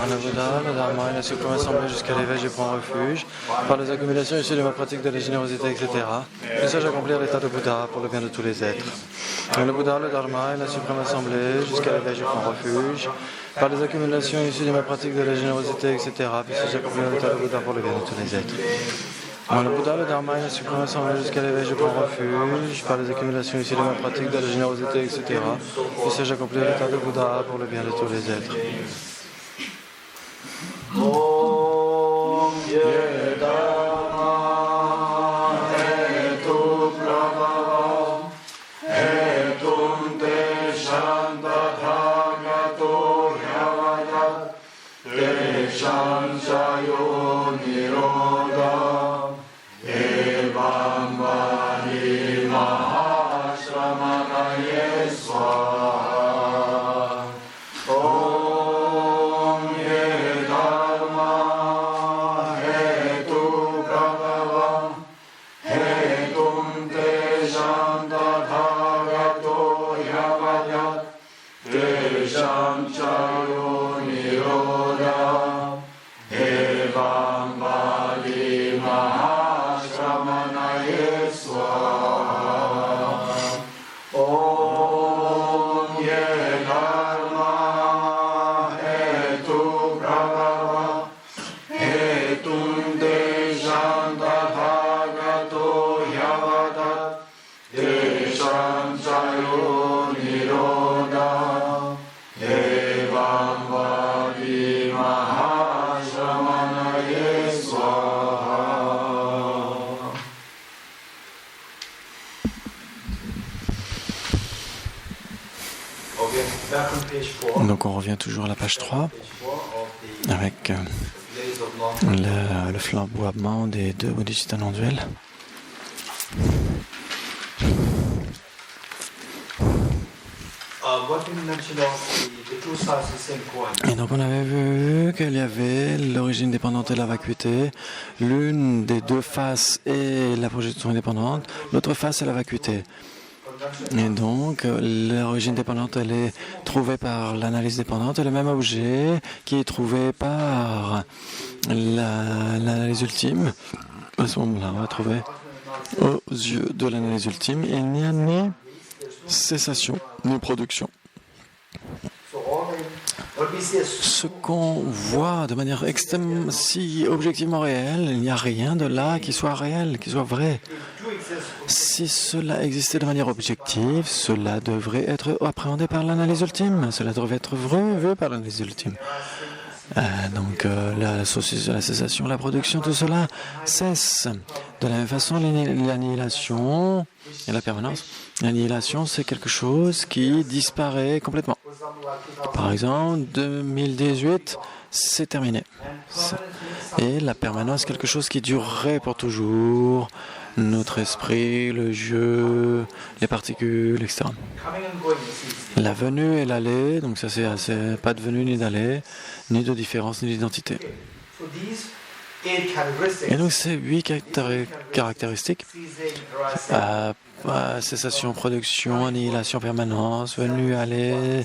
Le Bouddha, le Dharma et la suprême assemblée jusqu'à l'éveil, je prends refuge. Par les accumulations issues de ma pratique de la générosité, etc. Puisse-je accomplir l'état de Bouddha pour le bien de tous les êtres. Le Bouddha, le Dharma et la suprême assemblée jusqu'à l'éveil, je prends refuge. Par les accumulations issues de ma pratique de la générosité, etc. Puisse-je accomplir l'état de Bouddha pour le bien de tous les êtres. Le Bouddha, le Dharma et la suprême assemblée jusqu'à l'éveil, je prends refuge. Par les accumulations issues de ma pratique de la générosité, etc. Puisse-je accomplir l'état de Bouddha pour le bien de tous les êtres. Donc on revient toujours à la page 3 avec le flamboiement des deux bodhisattvas non-duels. Et donc on avait vu qu'il y avait l'origine dépendante et la vacuité. L'une des deux faces est la projection indépendante, l'autre face est la vacuité. Et donc, l'origine dépendante, elle est trouvée par l'analyse dépendante, et le même objet qui est trouvé par l'analyse ultime, à ce moment-là, on va trouver aux yeux de l'analyse ultime, il n'y a ni cessation, ni production. Ce qu'on voit de manière extrêmement, si objectivement réelle, il n'y a rien de là qui soit réel, qui soit vrai. Si cela existait de manière objective, cela devrait être appréhendé par l'analyse ultime, cela devrait être vu par l'analyse ultime. La cessation, la production, tout cela cesse. De la même façon, l'annihilation et la permanence. L'annihilation, c'est quelque chose qui disparaît complètement. Par exemple, 2018, c'est terminé. Et la permanence, quelque chose qui durerait pour toujours. Notre esprit, le jeu, les particules, etc. La venue et l'aller, donc ça c'est pas de venue ni d'aller, ni de différence ni d'identité. Et donc ces 8 caractéristiques, cessation, production, annihilation, permanence, venue, aller,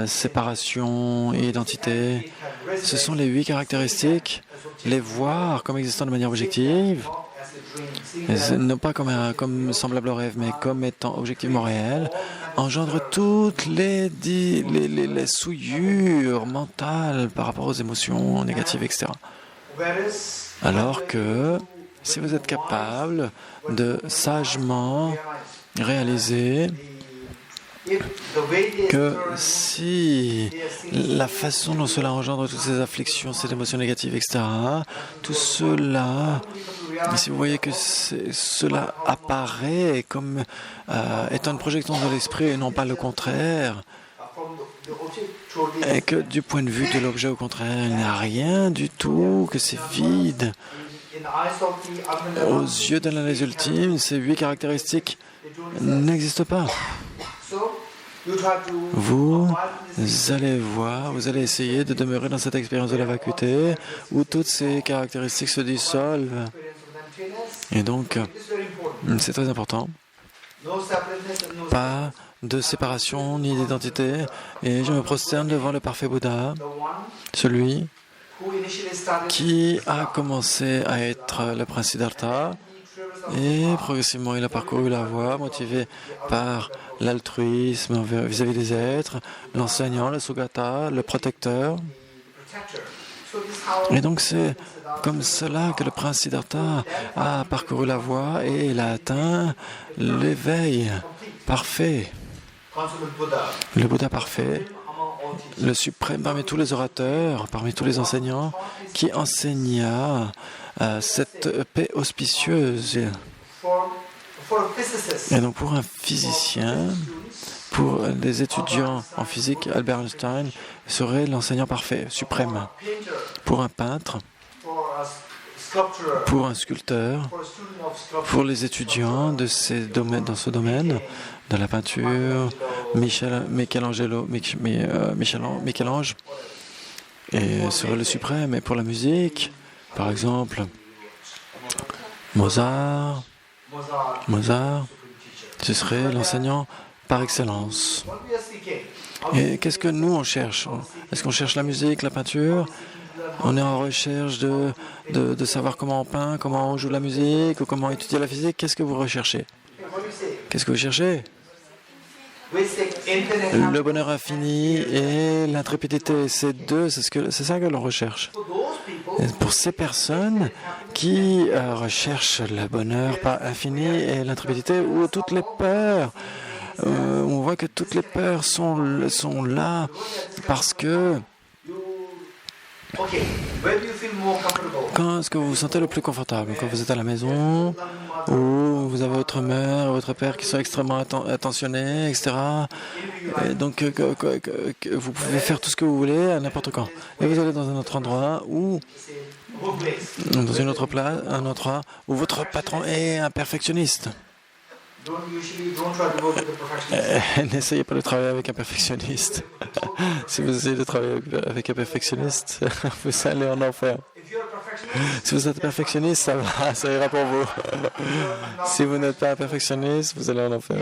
séparation et identité, ce sont les 8 caractéristiques, les voir comme existant de manière objective, non pas comme semblable au rêve, mais comme étant objectivement réel, engendre toutes les souillures mentales par rapport aux émotions négatives, etc. Alors que si vous êtes capable de sagement réaliser que si la façon dont cela engendre toutes ces afflictions, ces émotions négatives, etc., tout cela, si vous voyez que cela apparaît comme étant une projection de l'esprit et non pas le contraire, et que du point de vue de l'objet, au contraire, il n'y a rien du tout, que c'est vide. Aux yeux de l'analyse ultime, ces 8 caractéristiques n'existent pas. Vous allez voir, vous allez essayer de demeurer dans cette expérience de la vacuité où toutes ces caractéristiques se dissolvent. Et donc, c'est très important. Pas de séparation ni d'identité. Et je me prosterne devant le parfait Bouddha, celui qui a commencé à être le prince Siddhartha. Et progressivement, il a parcouru la voie, motivé par l'altruisme vis-à-vis des êtres, l'enseignant, le Sugata, le protecteur. Et donc, c'est comme cela que le prince Siddhartha a parcouru la voie et il a atteint l'éveil parfait. Le Bouddha parfait, le suprême parmi tous les orateurs, parmi tous les enseignants, qui enseigna cette paix auspicieuse. Et donc pour un physicien, pour les étudiants en physique, Albert Einstein serait l'enseignant parfait, suprême. Pour un peintre, pour un sculpteur, pour les étudiants de dans ce domaine, de la peinture, Michel-Ange, et serait le suprême. Et pour la musique, par exemple, Mozart, ce serait l'enseignant par excellence. Et qu'est-ce que nous on cherche? Est-ce qu'on cherche la musique, la peinture? On est en recherche de savoir comment on peint, comment on joue de la musique, ou comment étudier la physique. Qu'est-ce que vous recherchez? Qu'est-ce que vous cherchez? Le bonheur infini et l'intrépidité, c'est ça que l'on recherche. Et pour ces personnes qui recherchent le bonheur pas infini et l'intrépidité ou toutes les peurs, on voit que toutes les peurs sont là parce que quand est-ce que vous vous sentez le plus confortable? Quand vous êtes à la maison, ou vous avez votre mère, votre père qui sont extrêmement attentionnés, etc. Et donc, vous pouvez faire tout ce que vous voulez à n'importe quand. Et vous allez dans un autre endroit où, dans une autre place, un endroit où votre patron est un perfectionniste. N'essayez pas de travailler avec un perfectionniste. Si vous essayez de travailler avec un perfectionniste, vous allez en enfer. Si vous êtes perfectionniste, ça va, ça ira pour vous. Si vous n'êtes pas un perfectionniste, vous allez en enfer.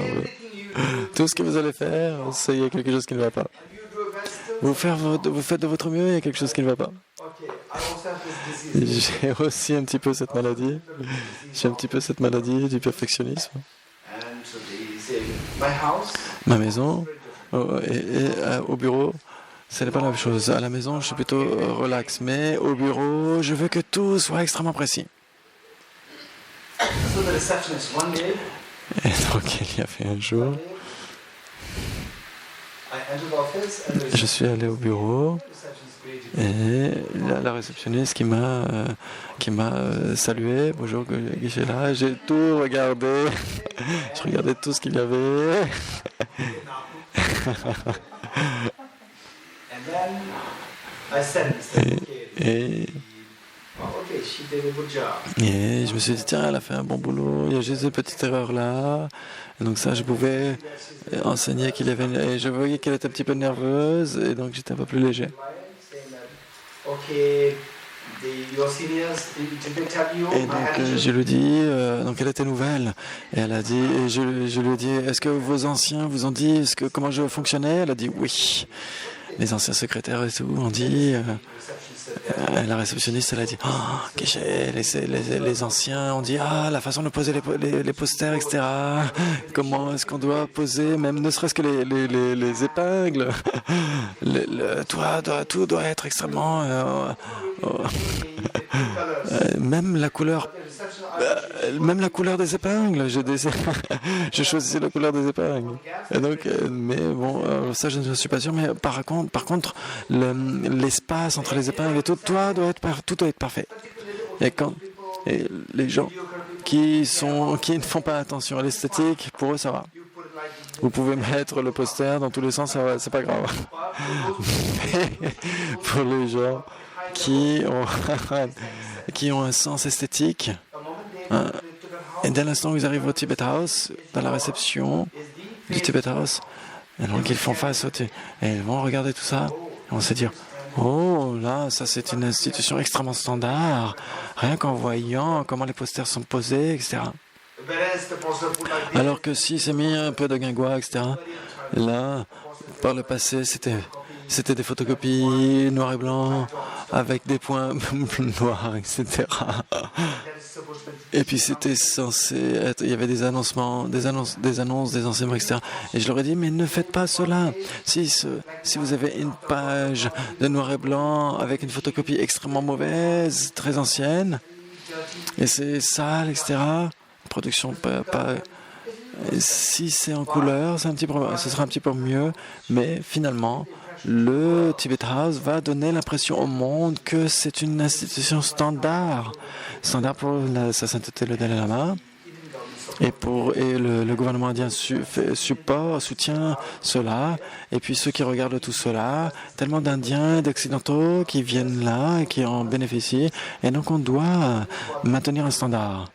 Tout ce que vous allez faire, c'est qu'il y a quelque chose qui ne va pas. Vous faites de votre mieux, il y a quelque chose qui ne va pas. J'ai aussi un petit peu cette maladie. J'ai un petit peu cette maladie du perfectionnisme. Ma maison et au bureau, ce n'est pas la même chose. À la maison, je suis plutôt relax, mais au bureau, je veux que tout soit extrêmement précis. Et donc, il y avait un jour, je suis allé au bureau et la réceptionniste qui m'a salué, bonjour guichet là, j'ai tout regardé, je regardais tout ce qu'il y avait. Et je me suis dit, tiens, elle a fait un bon boulot, il y a juste une petite erreur là. Et donc ça, je pouvais enseigner qu'il y avait et je voyais qu'elle était un petit peu nerveuse, et donc j'étais un peu plus léger. Et donc je lui dis, donc elle était nouvelle, et elle a dit, et je lui ai dit, est-ce que vos anciens vous ont dit comment je fonctionnais? Elle a dit oui. Les anciens secrétaires et tout ont dit, la réceptionniste, elle a dit, les anciens ont dit, la façon de poser les posters, etc. Comment est-ce qu'on doit poser, même ne serait-ce que les épingles. Tout doit être extrêmement Même la couleur des épingles, je choisissais la couleur des épingles. Et donc, mais bon, ça je ne suis pas sûr, mais par contre, l'espace entre les épingles et tout doit être parfait. Et les gens qui ne font pas attention à l'esthétique, pour eux ça va. Vous pouvez mettre le poster dans tous les sens, c'est pas grave. Mais pour les gens qui ont un sens esthétique, et dès l'instant où ils arrivent au Tibet House, dans la réception du Tibet House, et donc ils font face et ils vont regarder tout ça, et on se dire, oh là, ça c'est une institution extrêmement standard, rien qu'en voyant comment les posters sont posés, etc. Alors que si c'est mis un peu de guingois, etc., là, par le passé, c'était des photocopies noir et blanc, avec des points noirs, etc. Et puis c'était censé être, il y avait des annoncements, des annonces, des enseignements, etc. Et je leur ai dit, mais ne faites pas cela. Si vous avez une page de noir et blanc avec une photocopie extrêmement mauvaise, très ancienne, et c'est sale, etc., production pas si c'est en couleur, ce sera un petit peu mieux, mais finalement, le Tibet House va donner l'impression au monde que c'est une institution standard pour sa sainteté le Dalai Lama, et le gouvernement indien soutient cela, et puis ceux qui regardent tout cela, tellement d'Indiens et d'Occidentaux qui viennent là et qui en bénéficient, et donc on doit maintenir un standard.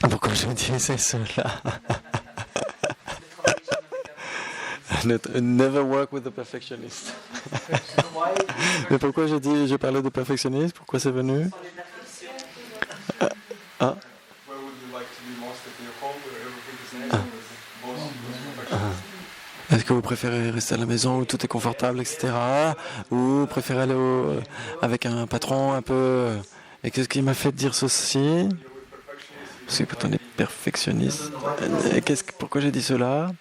Pourquoi je disais cela? Never work with the perfectionist. Mais pourquoi j'ai parlé de perfectionniste? Pourquoi c'est venu? Est-ce que vous préférez rester à la maison où tout est confortable, etc. Ou préférez aller avec un patron un peu... Et qu'est-ce qui m'a fait dire ceci? Parce que quand on est perfectionniste, pourquoi j'ai dit cela?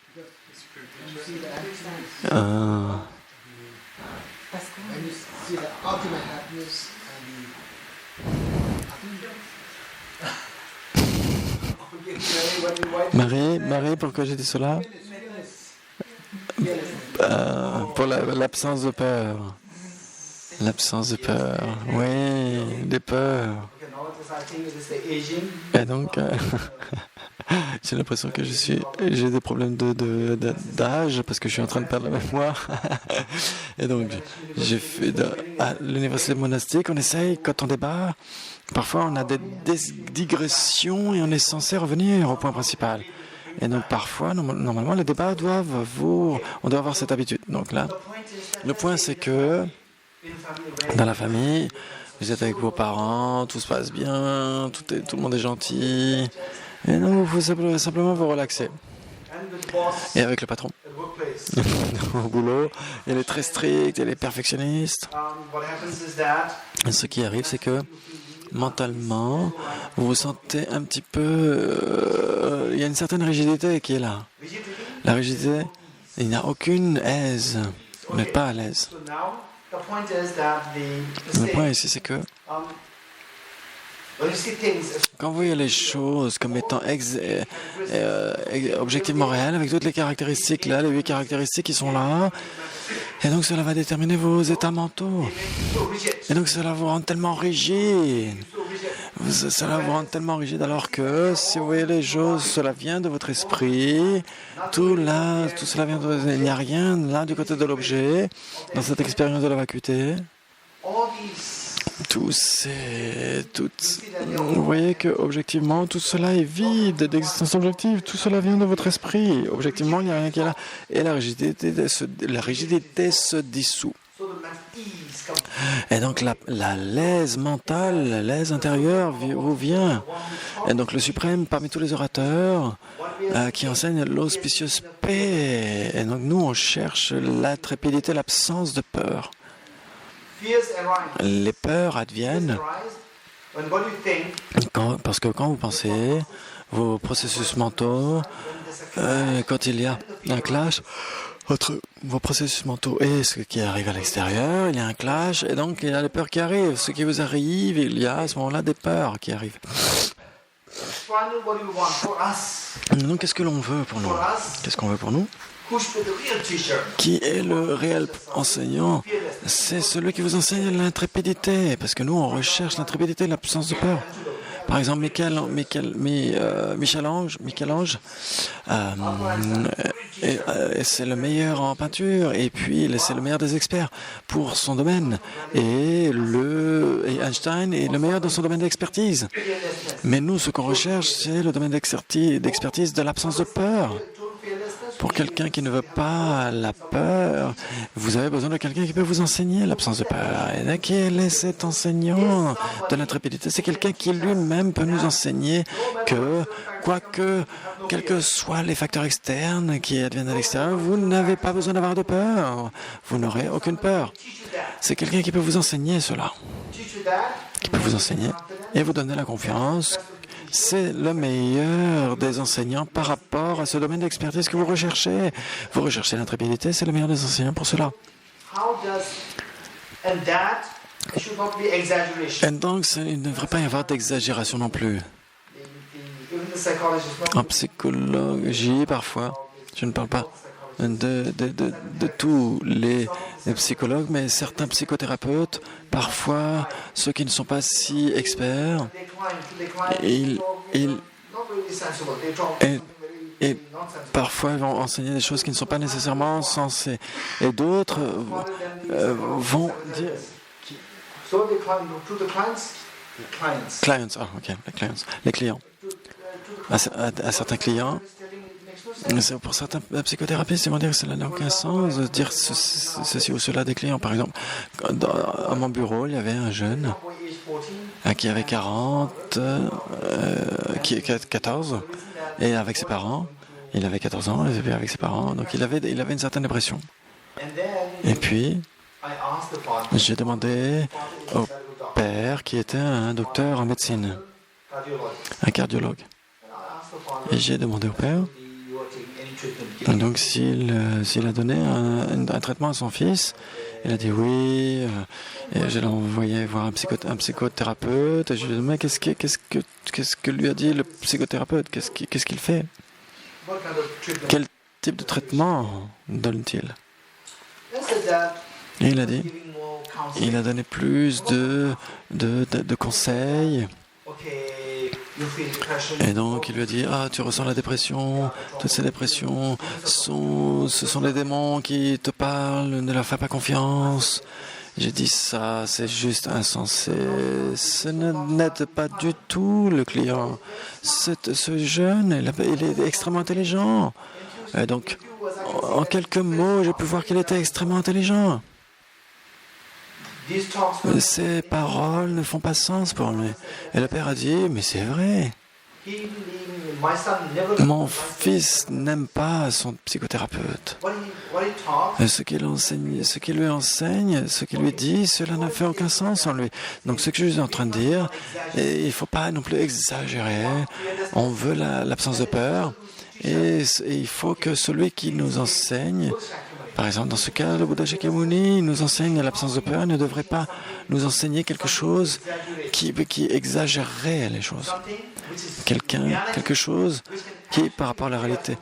Marie, pourquoi j'ai dit cela? Pour l'absence de peur. L'absence de peur, oui, des peurs. Et donc, j'ai l'impression que j'ai des problèmes d'âge parce que je suis en train de perdre la mémoire. Et donc, j'ai fait à l'université monastique, on essaye, quand on débat, parfois on a des digressions et on est censé revenir au point principal. Et donc, parfois, normalement, les débats on doit avoir cette habitude. Donc là, le point, c'est que dans la famille, vous êtes avec vos parents, tout se passe bien, tout le monde est gentil, et donc il faut simplement vous relaxer. Et avec le patron, au boulot, il est très strict, il est perfectionniste. Et ce qui arrive, c'est que mentalement, vous vous sentez un petit peu... il y a une certaine rigidité qui est là. La rigidité, il n'y a aucune aise, vous n'êtes pas à l'aise. Le point ici, c'est que quand vous voyez les choses comme étant objectivement réelles, avec toutes les caractéristiques là, les 8 caractéristiques qui sont là, et donc cela va déterminer vos états mentaux. Et donc cela vous rend tellement rigide. Alors que si vous voyez les choses, cela vient de votre esprit, tout cela vient il n'y a rien là du côté de l'objet, dans cette expérience de la vacuité. Vous voyez que objectivement, tout cela est vide d'existence objective, tout cela vient de votre esprit. Objectivement, il n'y a rien qui est là. Et la rigidité se dissout. Et donc la l'aise mentale, la l'aise intérieure vous vient. Et donc le suprême parmi tous les orateurs qui enseigne l'auspicieuse paix. Et donc nous on cherche la trépidité, l'absence de peur. Les peurs adviennent parce que quand vous pensez, vos processus mentaux, quand il y a un clash entre vos processus mentaux et ce qui arrive à l'extérieur, il y a un clash, et donc il y a les peurs qui arrivent. Ce qui vous arrive, il y a à ce moment-là des peurs qui arrivent. Donc, qu'est-ce que l'on veut pour nous? Qu'est-ce qu'on veut pour nous? Qui est le réel enseignant? C'est celui qui vous enseigne l'intrépidité, parce que nous, on recherche l'intrépidité, l'absence de peur. Par exemple, Michel-Ange, c'est le meilleur en peinture, et puis c'est le meilleur des experts pour son domaine. Et Einstein est le meilleur dans son domaine d'expertise. Mais nous, ce qu'on recherche, c'est le domaine d'expertise de l'absence de peur. Pour quelqu'un qui ne veut pas la peur, vous avez besoin de quelqu'un qui peut vous enseigner l'absence de peur. Et quel est cet enseignant de l'intrépidité? C'est quelqu'un qui lui-même peut nous enseigner que, quels que soient les facteurs externes qui adviennent à l'extérieur, vous n'avez pas besoin d'avoir de peur. Vous n'aurez aucune peur. C'est quelqu'un qui peut vous enseigner cela, qui peut vous enseigner et vous donner la confiance. C'est le meilleur des enseignants par rapport à ce domaine d'expertise que vous recherchez. Vous recherchez l'intrépidité, c'est le meilleur des enseignants pour cela. Et donc, il ne devrait pas y avoir d'exagération non plus. En psychologie, parfois, je ne parle pas de tous les psychologues, mais certains psychothérapeutes, parfois, ceux qui ne sont pas si experts, et parfois ils vont enseigner des choses qui ne sont pas nécessairement sensées. Et d'autres vont dire... Les clients. À certains clients, pour certains psychothérapeutes, ils vont dire que cela n'a aucun sens de dire ceci ou cela des clients. Par exemple, à mon bureau, il y avait un jeune qui avait 14, et avec ses parents, il avait 14 ans, et avec ses parents, donc il avait une certaine dépression. Et puis, j'ai demandé au père, qui était un docteur en médecine, un cardiologue, et j'ai demandé au père, donc s'il a donné un traitement à son fils. Il a dit oui, et je l'ai envoyé voir un psychothérapeute, et je lui ai dit, mais qu'est-ce que lui a dit le psychothérapeute? Qu'est-ce qu'il fait? Quel type de traitement donne-t-il? Et il a dit, il a donné plus de conseils. Et donc il lui a dit, tu ressens la dépression, toutes ces dépressions, ce sont les démons qui te parlent, ne leur fais pas confiance. J'ai dit ça, c'est juste insensé, ça n'aide pas du tout le client. Ce jeune, il est extrêmement intelligent. Et donc, en quelques mots, j'ai pu voir qu'il était extrêmement intelligent. Ces paroles ne font pas sens pour lui. Et le père a dit, mais c'est vrai. Mon fils n'aime pas son psychothérapeute. Ce qu'il lui enseigne, ce qu'il lui dit, cela ne fait aucun sens en lui. Donc ce que je suis en train de dire, il ne faut pas non plus exagérer. On veut l'absence de peur. Et il faut que celui qui nous enseigne, par exemple, dans ce cas, le Bouddha Shakyamuni nous enseigne l'absence de peur, ne devrait pas nous enseigner quelque chose qui exagérerait les choses. Quelque chose qui, par rapport à la réalité,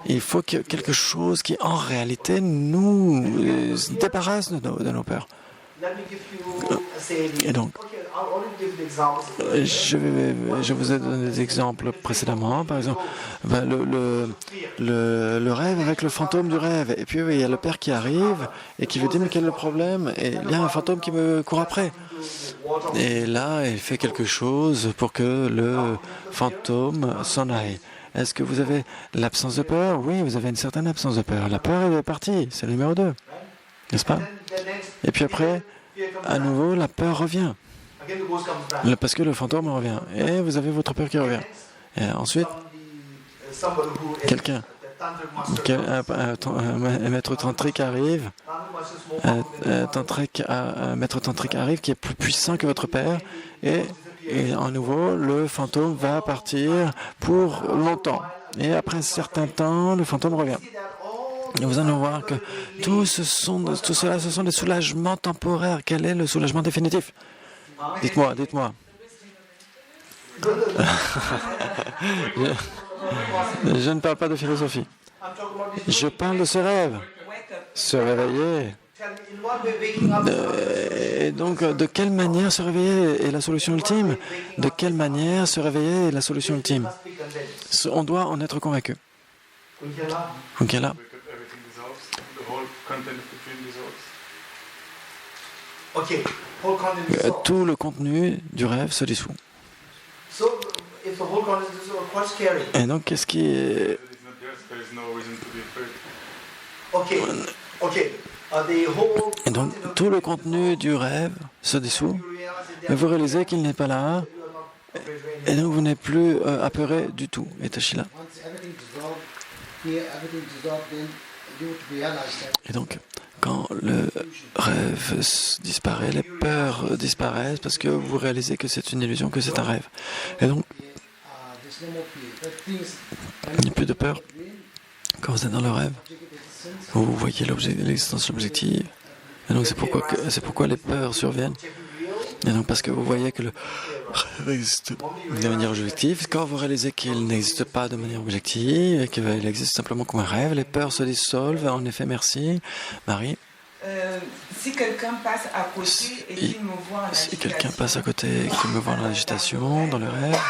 il faut quelque chose qui, en réalité, nous débarrasse de nos peurs. Et donc, je vous ai donné des exemples précédemment. Par exemple, le rêve avec le fantôme du rêve. Et puis, il y a le père qui arrive et qui lui dit, mais quel est le problème? Et il y a un fantôme qui me court après. Et là, il fait quelque chose pour que le fantôme s'en aille. Est-ce que vous avez l'absence de peur? Oui, vous avez une certaine absence de peur. La peur est partie, c'est le numéro 2. N'est-ce pas? Et puis après, à nouveau, la peur revient. Parce que le fantôme revient. Et vous avez votre peur qui revient. Et ensuite, un maître tantrique arrive. Un maître tantrique arrive qui est plus puissant que votre père. Et à nouveau, le fantôme va partir pour longtemps. Et après un certain temps, le fantôme revient. Nous allons voir que tout cela, ce sont des soulagements temporaires. Quel est le soulagement définitif? Dites-moi, dites-moi. Je ne parle pas de philosophie. Je parle de ce rêve. Se réveiller. Et donc, de quelle manière se réveiller est la solution ultime? De quelle manière se réveiller est la solution ultime? On doit en être convaincu. Ok, là. Tout le contenu du rêve se dissout. Et donc, qu'est-ce qui est... Et donc, tout le contenu du rêve se dissout, mais vous réalisez qu'il n'est pas là, et donc vous n'êtes plus apeuré du tout. Et Tachila. Et donc, quand le rêve disparaît, les peurs disparaissent parce que vous réalisez que c'est une illusion, que c'est un rêve. Et donc, il n'y a plus de peur quand vous êtes dans le rêve. Vous voyez l'existence objective. Et donc, c'est pourquoi les peurs surviennent. Et donc, parce que vous voyez que le rêve existe de manière objective. Quand vous réalisez qu'il n'existe pas de manière objective et qu'il existe simplement comme un rêve, les peurs se dissolvent. En effet, merci. Marie? Si quelqu'un passe à côté et qu'il me voit en agitation, si quelqu'un passe à côté et qu'il me voit en agitation, dans le rêve,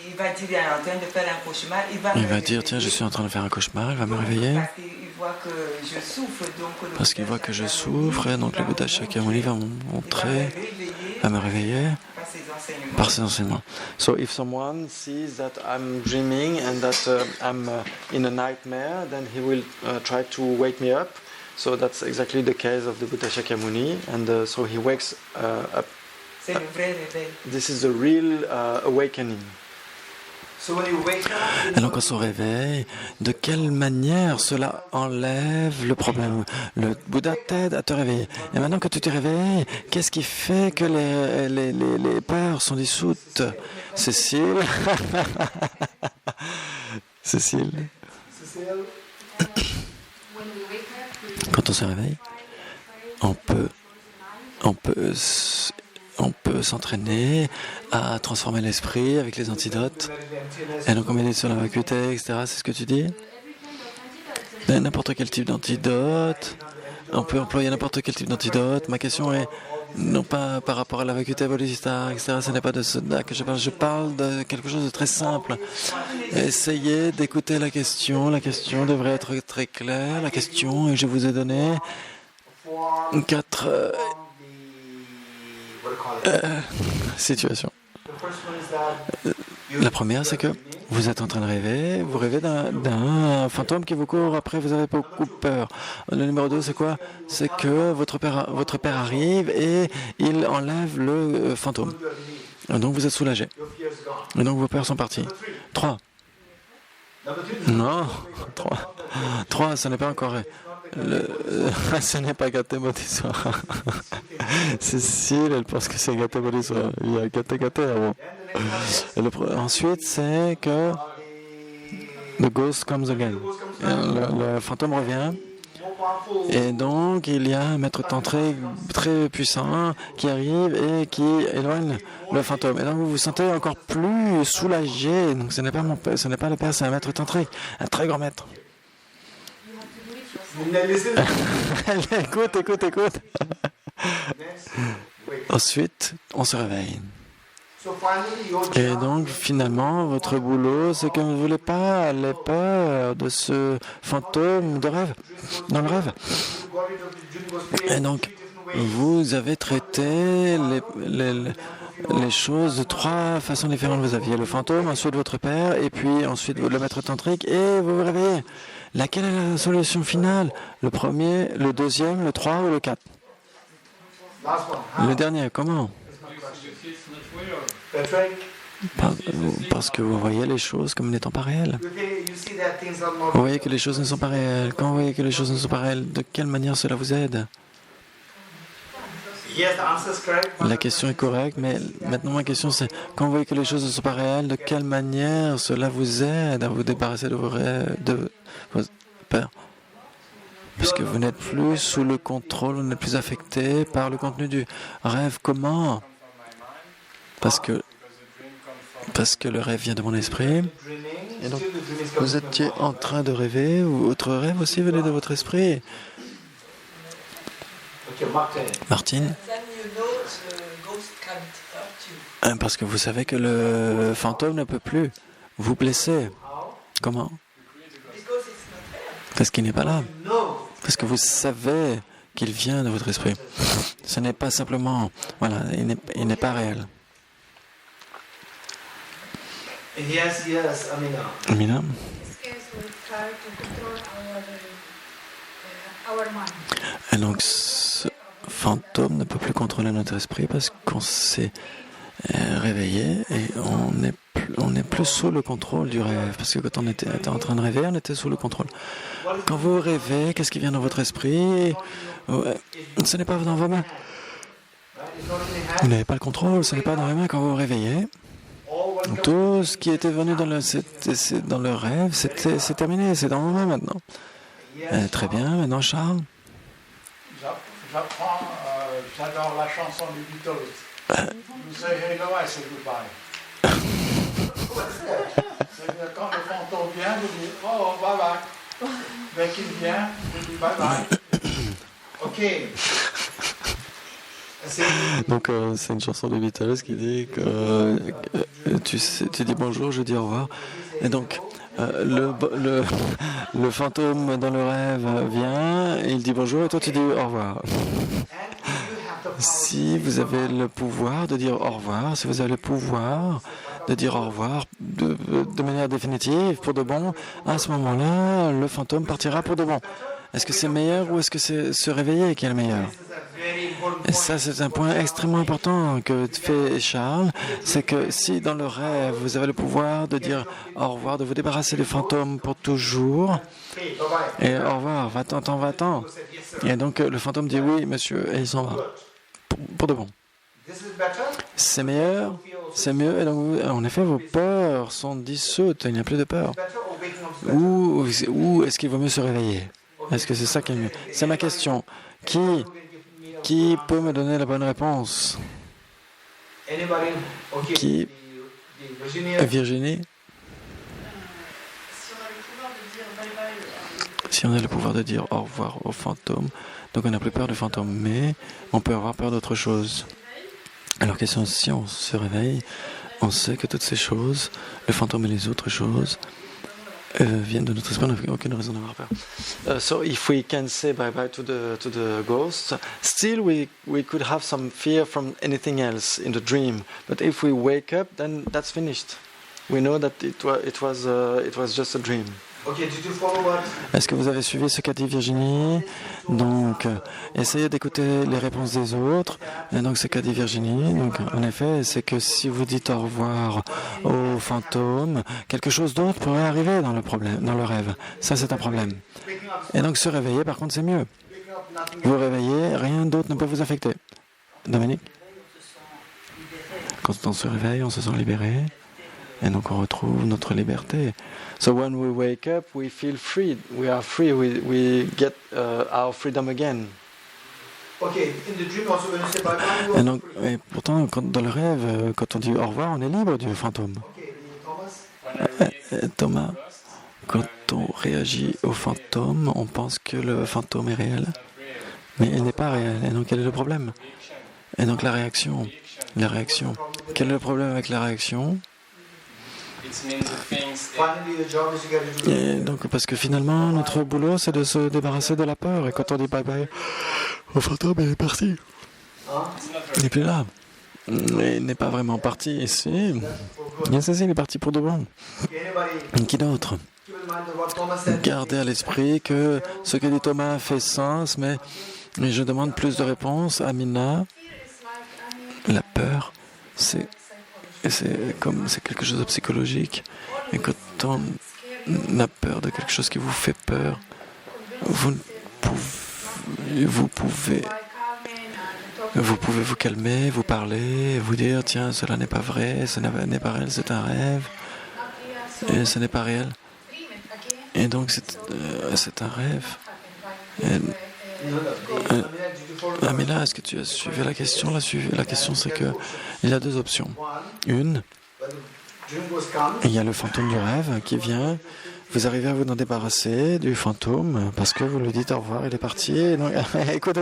il va dire, il est en train de faire un cauchemar. Il va dire, tiens, je suis en train de faire un cauchemar, il va me réveiller. Parce qu'il voit que je souffre, et donc le Bouddha Shakyamuni va me montrer, va me réveiller par ses enseignements. So if someone sees that I'm dreaming and that I'm in a nightmare, then he will try to wake me up. So that's exactly the case of the Buddha Shakyamuni, and so he wakes up. C'est le vrai réveil. This is the real awakening. Et donc, on se réveille. De quelle manière cela enlève le problème? Le Bouddha t'aide à te réveiller. Et maintenant que tu te réveilles, qu'est-ce qui fait que les peurs sont dissoutes? Cécile? Cécile? Quand on se réveille, on peut s'entraîner à transformer l'esprit avec les antidotes. Et donc on médite sur la vacuité, etc. C'est ce que tu dis? N'importe quel type d'antidote. On peut employer n'importe quel type d'antidote. Ma question est non pas par rapport à la vacuité bodhisattva, etc. Ce n'est pas de cela que je parle. Je parle de quelque chose de très simple. Essayez d'écouter la question. La question devrait être très claire. La question, et je vous ai donné 4 situations. La première, c'est que vous êtes en train de rêver, vous rêvez d'un fantôme qui vous court, après vous avez beaucoup peur. Le numéro 2, c'est quoi? C'est que votre père arrive et il enlève le fantôme. Donc vous êtes soulagé. Et donc vos peurs sont parties. 3. Non, 3, ce n'est pas encore... ce n'est pas gâté Bodhisattva. Cécile, elle pense que c'est gâté Bodhisattva. Il y a gâté avant. Ensuite, c'est que the ghost comes again. Le fantôme revient. Et donc, il y a un maître tantrique très puissant qui arrive et qui éloigne le fantôme. Et donc, vous vous sentez encore plus soulagé. Donc, ce n'est pas le père, c'est un maître tantrique, un très grand maître. Écoute. Ensuite, on se réveille. Et donc, finalement, votre boulot, c'est que vous ne voulez pas les peurs de ce fantôme de rêve, dans le rêve. Et donc, vous avez traité les choses de 3 façons différentes. Vous aviez le fantôme, ensuite votre père, et puis ensuite le maître tantrique, et vous vous réveillez. Laquelle est la solution finale? Le premier, le deuxième, le 3 ou le 4? Le dernier, comment? Parce que vous voyez les choses comme n'étant pas réelles. Vous voyez que les choses ne sont pas réelles. Quand vous voyez que les choses ne sont pas réelles, de quelle manière cela vous aide? La question est correcte, mais maintenant ma question c'est, quand vous voyez que les choses ne sont pas réelles, de quelle manière cela vous aide à vous débarrasser de vos rêves, de vos peurs? Parce que vous n'êtes plus sous le contrôle, vous n'êtes plus affecté par le contenu du rêve. Comment? Parce que le rêve vient de mon esprit. Et donc, vous étiez en train de rêver, ou votre rêve aussi venait de votre esprit. Martine? Parce que vous savez que le fantôme ne peut plus vous blesser. Comment? Parce qu'il n'est pas là. Parce que vous savez qu'il vient de votre esprit. Ce n'est pas simplement... Voilà, il n'est pas réel. Amina? Et donc, ce fantôme ne peut plus contrôler notre esprit parce qu'on s'est réveillé et on n'est plus sous le contrôle du rêve. Parce que quand on était en train de rêver, on était sous le contrôle. Quand vous rêvez, qu'est-ce qui vient dans votre esprit? Ce n'est pas dans vos mains. Vous n'avez pas le contrôle, ce n'est pas dans vos mains quand vous vous réveillez. Tout ce qui était venu dans le rêve, c'est terminé, c'est dans vos mains maintenant. Très bien, maintenant Charles. J'adore la chanson des Beatles. You say hello, I say goodbye. C'est-à-dire quand le fantôme vient, vous dites oh bye bye. Dès qu'il vient, vous dites bye bye. Ok. Donc c'est une chanson des Beatles qui dit que tu dis bonjour, je dis au revoir. Et donc le fantôme dans le rêve vient, et il dit bonjour et toi tu dis au revoir. Si vous avez le pouvoir de dire au revoir, si vous avez le pouvoir de dire au revoir de manière définitive, pour de bon, à ce moment-là, le fantôme partira pour de bon. Est-ce que c'est meilleur ou est-ce que c'est se réveiller qui est le meilleur? Et ça, c'est un point extrêmement important que fait Charles, c'est que si dans le rêve, vous avez le pouvoir de dire au revoir, de vous débarrasser des fantômes pour toujours, et au revoir, va-t'en, va-t'en. Et donc le fantôme dit oui, monsieur, et il s'en va. Pour de bon. C'est meilleur, c'est mieux, et donc en effet, vos peurs sont dissoutes, il n'y a plus de peur. Ou est-ce qu'il vaut mieux se réveiller? Est-ce que c'est ça qui est mieux? C'est ma question. Qui peut me donner la bonne réponse? Qui? Virginie? Si on a le pouvoir de dire au revoir au fantôme, donc on n'a plus peur du fantôme, mais on peut avoir peur d'autre chose. Alors question, si on se réveille, on sait que toutes ces choses, le fantôme et les autres choses, viennent de notre esprit, on n'a aucune raison d'avoir peur. So if we can say bye-bye to the ghosts, still we could have some fear from anything else in the dream. But if we wake up, then that's finished. We know that it was just a dream. Est-ce que vous avez suivi ce qu'a dit Virginie? Donc, essayez d'écouter les réponses des autres. Et donc, ce qu'a dit Virginie, donc, en effet, c'est que si vous dites au revoir au fantôme, quelque chose d'autre pourrait arriver dans le rêve. Ça, c'est un problème. Et donc, se réveiller, par contre, c'est mieux. Vous réveillez, rien d'autre ne peut vous affecter. Dominique? Quand on se réveille, on se sent libéré. Et donc on retrouve notre liberté. So when we wake up, we feel free. We are free. We get our freedom again. Et donc, et pourtant, dans le rêve, quand on dit au revoir, on est libre du fantôme. Thomas, quand on réagit au fantôme, on pense que le fantôme est réel, mais il n'est pas réel. Et donc, quel est le problème? Et donc, la réaction. Quel est le problème avec la réaction? Et donc, parce que finalement, notre boulot, c'est de se débarrasser de la peur. Et quand on dit bye-bye au fantôme, il est parti. Il n'est plus là. Il n'est pas vraiment parti ici. Il est parti pour de bon. Qui d'autre? Gardez à l'esprit que ce que dit Thomas fait sens, mais je demande plus de réponses. Amina, la peur, c'est quelque chose de psychologique. Et quand on a peur de quelque chose qui vous fait peur, vous pouvez vous calmer, vous parler, vous dire tiens, cela n'est pas vrai, ce n'est pas réel, c'est un rêve, et ce n'est pas réel. Et donc c'est un rêve. Amila, est-ce que tu as suivi la question? La question, c'est que il y a deux options. Une, il y a le fantôme du rêve qui vient. Vous arrivez à vous en débarrasser du fantôme parce que vous lui dites au revoir, il est parti. Et donc, écoute.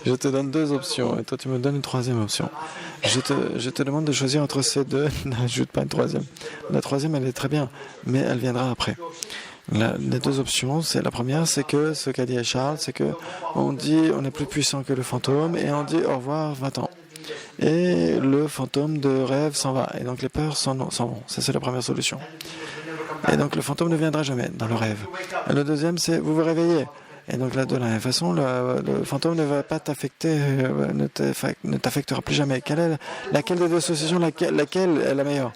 Je te donne deux options et toi tu me donnes une troisième option. Je te demande de choisir entre ces deux. N'ajoute pas une troisième. La troisième, elle est très bien, mais elle viendra après. Les deux options, c'est la première, c'est que ce qu'a dit Charles, c'est que on dit on est plus puissant que le fantôme et on dit au revoir 20 ans. Et le fantôme de rêve s'en va. Et donc les peurs s'en vont. Ça, c'est la première solution. Et donc le fantôme ne viendra jamais dans le rêve. Et le deuxième, c'est vous vous réveillez. Et donc là, de la même façon, le fantôme ne va pas t'affecter, ne t'affectera plus jamais. Laquelle des deux solutions, laquelle est la meilleure?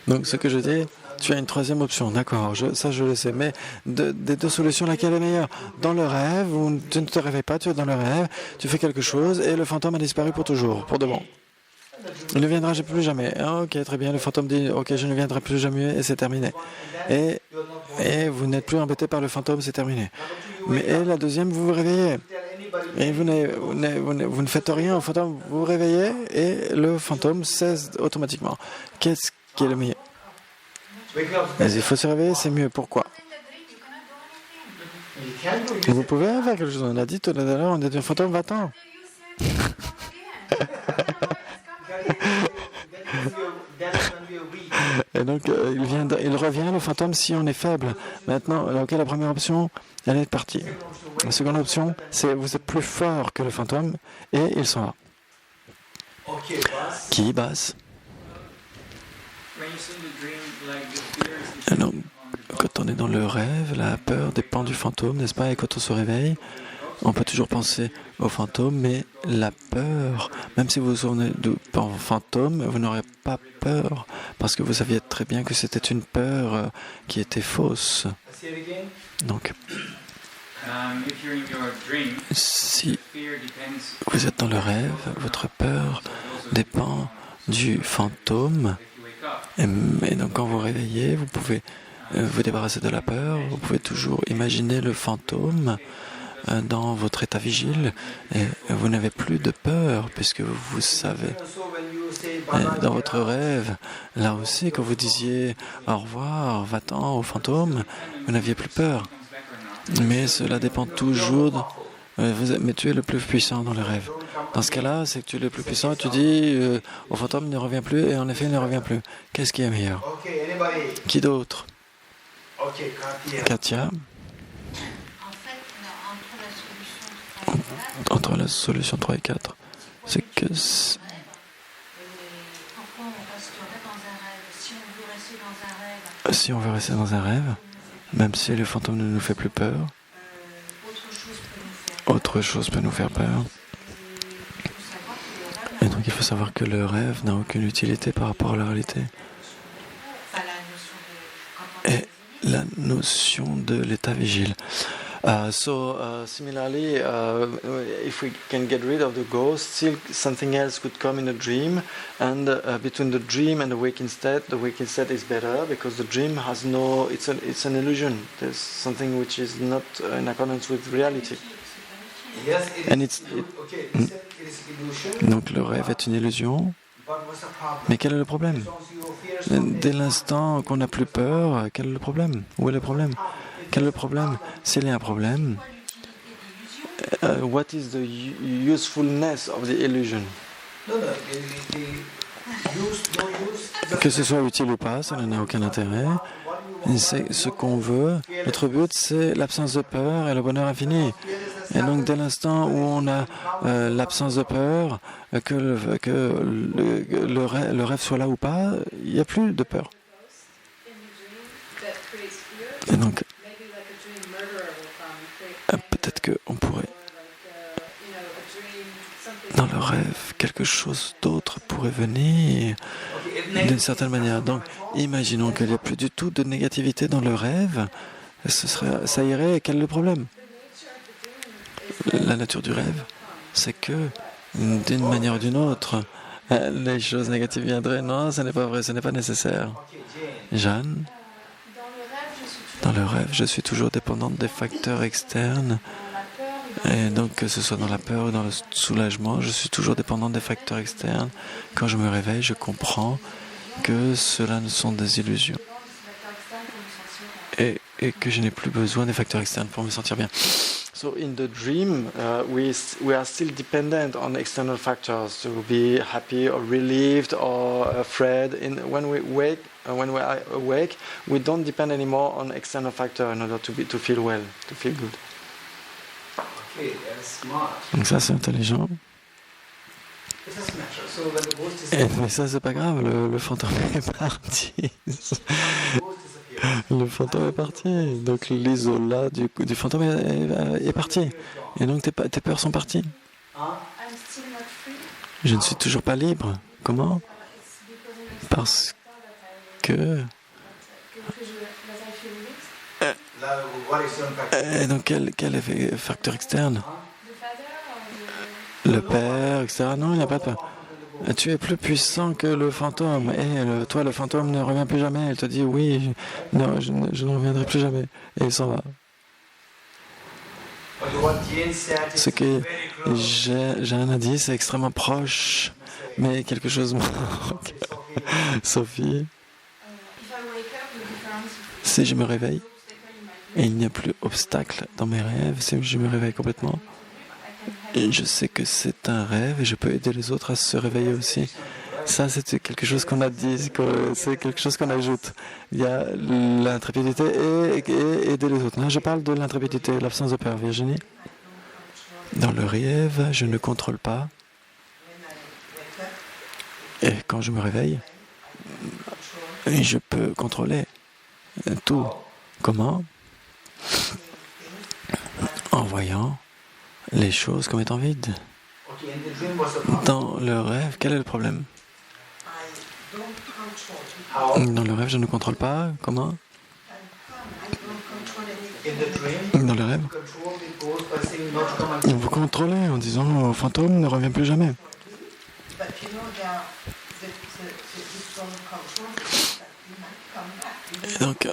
Donc ce que je dis, tu as une troisième option, d'accord, ça je le sais, mais des deux solutions, laquelle est meilleure? Dans le rêve, où tu ne te réveilles pas, tu es dans le rêve, tu fais quelque chose et le fantôme a disparu pour toujours, pour de bon. Il ne viendra plus jamais. Ah, ok, très bien, le fantôme dit, ok, je ne viendrai plus jamais et c'est terminé. Et vous n'êtes plus embêté par le fantôme, c'est terminé. Et la deuxième, vous vous réveillez. Et vous ne faites rien au fantôme, vous vous réveillez et le fantôme cesse automatiquement. Qu'est-ce qui est le mieux? Mais il faut se réveiller, c'est mieux. Pourquoi? Vous pouvez faire quelque chose. On a dit tout à l'heure, on a dit un fantôme, va-t'en. Et donc, il revient, le fantôme, si on est faible. Maintenant, la première option, elle est partie. La seconde option, c'est vous êtes plus fort que le fantôme et il s'en va. Qui basse? Alors, quand on est dans le rêve, la peur dépend du fantôme, n'est-ce pas? Et quand on se réveille, on peut toujours penser au fantôme, mais la peur, même si vous vous souvenez du fantôme, vous n'aurez pas peur, parce que vous saviez très bien que c'était une peur qui était fausse. Donc, si vous êtes dans le rêve, votre peur dépend du fantôme. Et donc quand vous réveillez, vous pouvez vous débarrasser de la peur, vous pouvez toujours imaginer le fantôme dans votre état vigile et vous n'avez plus de peur puisque vous savez. Et dans votre rêve, là aussi, quand vous disiez au revoir, va-t'en au fantôme, vous n'aviez plus peur. Mais cela dépend toujours mais tu es le plus puissant dans le rêve. Dans ce cas-là, c'est que tu es le plus puissant et tu dis au fantôme ne revient plus et en effet il ne revient plus. Qu'est-ce qui est meilleur? Qui d'autre? Katia. Entre la solution 3 et 4, c'est que si on veut rester dans un rêve, même si le fantôme ne nous fait plus peur, autre chose peut nous faire peur. Et donc il faut savoir que le rêve n'a aucune utilité par rapport à la réalité. Et la notion de l'état vigile. Similarly, if we can get rid of the ghost, still something else could come in a dream, and between the dream and the waking state is better because the dream has it's an illusion. There's something which is not in accordance with reality. Donc le rêve est une illusion. Mais quel est le problème? Dès l'instant qu'on n'a plus peur, quel est le problème? Où est le problème? Quel est le problème? S'il y a un problème, what is the usefulness of the illusion? Que ce soit utile ou pas, ça n'a aucun intérêt. C'est ce qu'on veut. Notre but, c'est l'absence de peur et le bonheur infini. Et donc, dès l'instant où on a l'absence de peur, que le rêve soit là ou pas, il n'y a plus de peur. Et donc, peut-être qu'on pourrait, dans le rêve, quelque chose d'autre pourrait venir d'une certaine manière. Donc, imaginons qu'il n'y a plus du tout de négativité dans le rêve. Ça irait. Quel est le problème? La nature du rêve, c'est que, d'une manière ou d'une autre, Les choses négatives viendraient. Non, ce n'est pas vrai, ce n'est pas nécessaire. Jeanne, dans le rêve, je suis toujours dépendante des facteurs externes. Et donc, que ce soit dans la peur ou dans le soulagement, je suis toujours dépendante des facteurs externes. Quand je me réveille, je comprends que cela ne sont des illusions. Et que je n'ai plus besoin des facteurs externes pour me sentir bien. So in the dream, we are still dependent on external factors to be happy or relieved or afraid. When we are awake, we don't depend anymore on external factors in order to feel well, to feel good. Okay, that's smart. Donc ça, c'est intelligent. This is natural. So when the ghost Mais ça, c'est pas grave, le fantôme est parti. Le fantôme est parti. Donc l'isola du fantôme est parti. Et donc tes peurs sont parties. Je ne suis toujours pas libre. Comment? Parce que... Et donc quel est facteur externe? Le père, etc. Non, il n'y a pas de peur. Tu es plus puissant que le fantôme. Et toi, le fantôme ne revient plus jamais. Il te dit oui, non, je ne reviendrai plus jamais. Et il s'en va. Ce que Jeanne a dit, c'est extrêmement proche, mais quelque chose manque. Sophie, si je me réveille, et il n'y a plus d'obstacle dans mes rêves, si je me réveille complètement, et je sais que c'est un rêve et je peux aider les autres à se réveiller aussi. Ça, c'est quelque chose qu'on a dit, c'est quelque chose qu'on ajoute. Il y a l'intrépidité et aider les autres. Là, je parle de l'intrépidité, l'absence de peur. Virginie, dans le rêve, je ne contrôle pas. Et quand je me réveille, je peux contrôler tout. Comment? En voyant les choses comme étant vides. Dans le rêve, quel est le problème? Dans le rêve, je ne contrôle pas. Comment? Dans le rêve, vous contrôlez en disant au fantôme ne revient plus jamais. Et donc,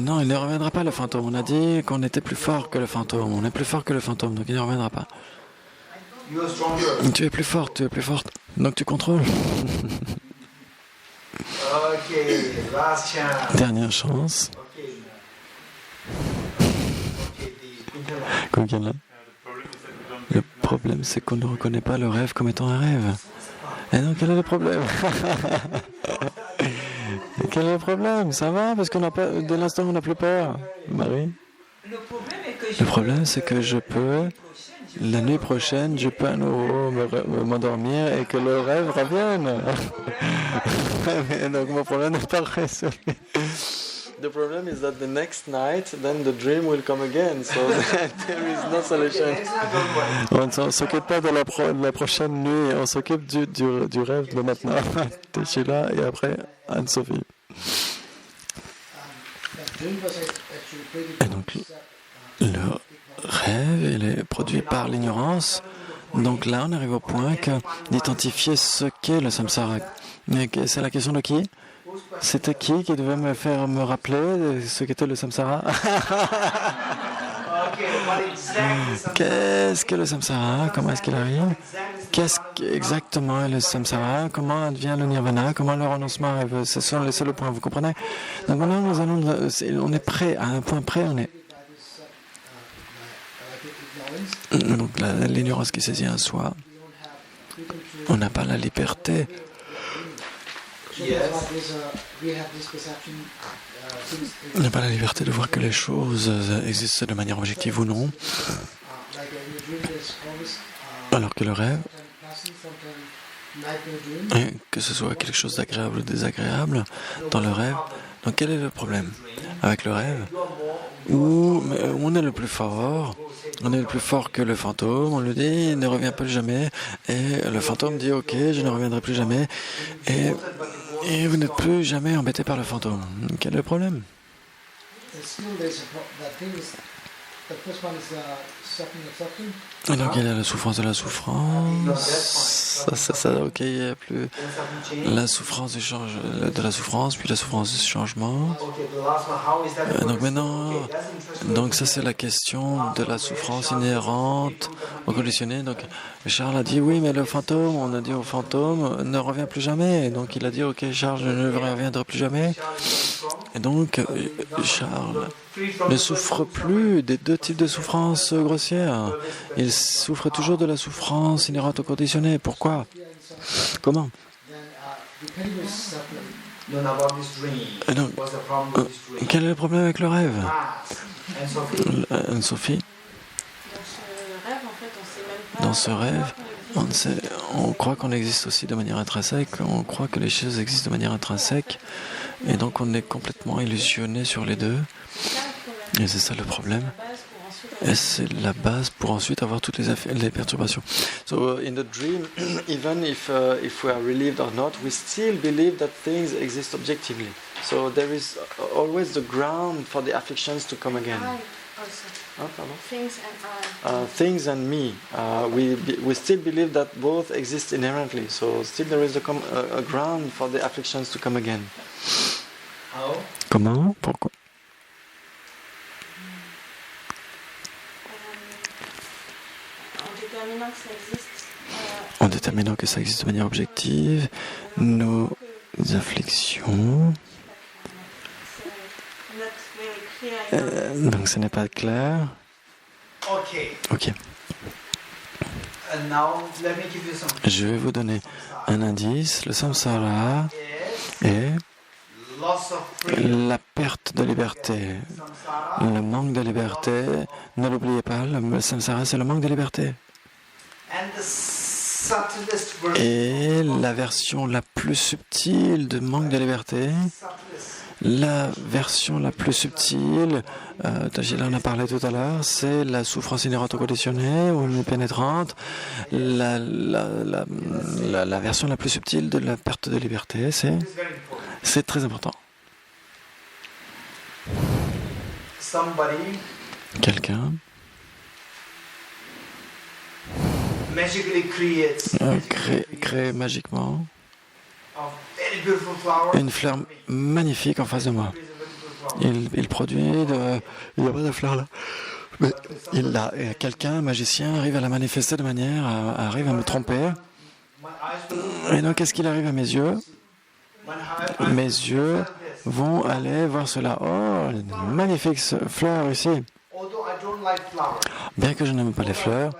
non, il ne reviendra pas le fantôme. On a dit qu'on était plus fort que le fantôme. On est plus fort que le fantôme, donc il ne reviendra pas. Tu es plus forte, donc tu contrôles. Dernière chance. Le problème, c'est qu'on ne reconnaît pas le rêve comme étant un rêve. Et donc, quel est le problème? Quel est le problème? Ça va? Parce qu'on n'a pas, dès l'instant où on n'a plus peur. Marie? Le problème, c'est que je peux, la nuit prochaine, je peux à nouveau m'endormir et que le rêve revienne. Donc, mon problème n'est pas résolu. The problem is that the next night, then the dream will come again. So there is no solution. On ne s'occupe pas de la prochaine nuit, on s'occupe du rêve de maintenant. Teshila et après Anne-Sophie. Et donc, le rêve, il est produit par l'ignorance. Donc là, on arrive au point d'identifier ce qu'est le samsara. C'est la question de qui? C'était qui devait me rappeler ce qu'était le samsara? Qu'est-ce que le samsara? Comment est-ce qu'il arrive? Qu'est-ce exactement est le samsara? Comment advient le nirvana? Comment le renoncement arrive? Ce sont les seuls points, vous comprenez? Donc maintenant, on est prêt, à un point près, on est... Donc l'ignorance qui saisit un soi, on n'a pas la liberté. On n'a pas la liberté de voir que les choses existent de manière objective ou non. Alors que le rêve, que ce soit quelque chose d'agréable ou désagréable, dans le rêve, donc quel est le problème avec le rêve où on est le plus fort, on est le plus fort que le fantôme, on le dit, il ne revient plus jamais, et le fantôme dit ok, je ne reviendrai plus jamais, et vous n'êtes plus jamais embêté par le fantôme. Quel est le problème? The first one is suffering of suffering. Et donc il y a la souffrance de la souffrance. Ça, ok, il n'y a plus la souffrance du de la souffrance, puis la souffrance du changement. Donc maintenant, donc ça c'est la question de la souffrance inhérente au conditionné. Donc Charles a dit oui, mais le fantôme, on a dit au fantôme ne revient plus jamais. Et donc il a dit ok, Charles, je ne reviendrai plus jamais. Et donc Charles ne souffre plus des deux types de souffrance grossières. Il souffre toujours de la souffrance inhérente au conditionné. Pourquoi? Comment? Et donc, quel est le problème avec le rêve? Sophie? Dans ce rêve, on croit qu'on existe aussi de manière intrinsèque, on croit que les choses existent de manière intrinsèque, et donc on est complètement illusionné sur les deux. Et c'est ça le problème. Et c'est la base pour ensuite avoir toutes les perturbations. So in the dream, even if we are relieved or not, we still believe that things exist objectively. So there is always the ground for the afflictions to come again. Things and I. Things and me. We still believe that both exist inherently. So still there is a ground for the afflictions to come again. How? Comment? Pourquoi? En déterminant que ça existe de manière objective, nos afflictions. Donc ce n'est pas clair. Ok. Je vais vous donner un indice. Le samsara est la perte de liberté. Le manque de liberté, ne l'oubliez pas, le samsara c'est le manque de liberté. Et la version la plus subtile de manque de liberté, la version la plus subtile, Tajila en a parlé tout à l'heure, c'est la souffrance inhérente au conditionné ou pénétrante. La version la plus subtile de la perte de liberté, c'est très important. Quelqu'un crée magiquement une fleur magnifique en face de moi. Il produit il n'y a pas de fleur là. Mais quelqu'un, un magicien, arrive à la manifester de manière, arrive à me tromper. Et donc, qu'est-ce qu'il arrive à mes yeux? Mes yeux vont aller voir cela. Oh, une magnifique fleur ici. Bien que je n'aime pas les fleurs,